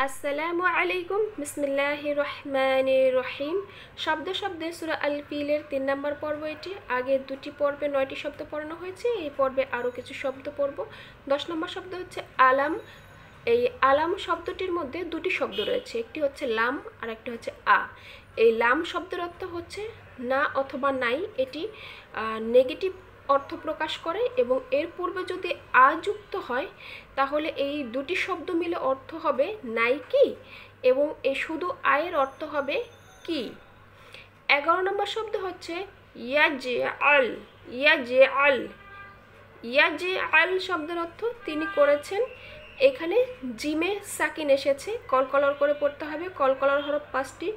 আসসালামু আলাইকুম বিসমিল্লাহির রহমানির রহিম। শব্দে শব্দে সূরা আল ফিলের 3 নম্বর পর্ব এটি। আগে দুটি পর্বে 9টি শব্দ পড়ানো হয়েছে, এই পর্বে আরও কিছু শব্দ পড়ব। 10 নম্বর শব্দ হচ্ছে আলাম। এই আলাম শব্দটির মধ্যে দুটি শব্দ রয়েছে, একটি হচ্ছে লাম আর একটি হচ্ছে আ। এই লাম শব্দের অর্থ হচ্ছে না অথবা নাই, এটি নেগেটিভ অর্থ প্রকাশ করে এবং এর পূর্বে যদি আ যুক্ত হয় তাহলে এই দুটি শব্দ মিলে অর্থ হবে নাই কি, এবং এই শুধু আয়ের অর্থ হবে কি। 11 নম্বর শব্দ হচ্ছে ইয়াজে আল। ইয়াজে আল, ইয়াজে আল শব্দের অর্থ তিনি করেছেন। এখানে জিমে সাকিন এসেছে, কলকলর করে পড়তে হবে। কলকলর হরফ 5টি,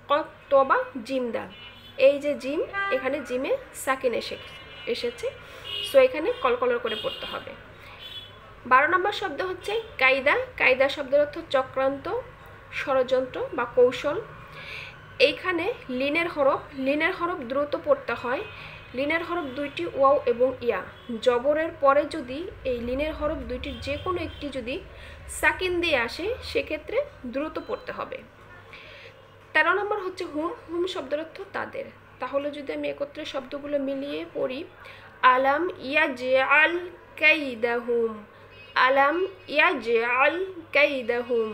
কত তবা জিম দাল। এই যে জিম, এখানে জিমে সাকিন এসেছে, সো এখানে কলকলর করে পড়তে হবে। 12 নম্বর শব্দ হচ্ছে কায়দা। কায়দা শব্দের অর্থ চক্রান্ত, ষড়যন্ত্র বা কৌশল। এইখানে লিনের হরফ দ্রুত পড়তে হয়। লিনের হরফ দুইটি ওয়াও এবং ইয়া। জবরের পরে যদি এই লিনের হরফ দুইটির যে কোনো একটি যদি সাকিন দিয়ে আসে সেক্ষেত্রে দ্রুত পড়তে হবে। 13 নম্বর হচ্ছে হুম। হুম শব্দের অর্থ তাদের। তাহলে যদি আমি একত্রে শব্দগুলো মিলিয়ে পড়ি, আলাম ইয়াজআল কাইদাহুম, আলাম ইয়াজআল কাইদাহুম।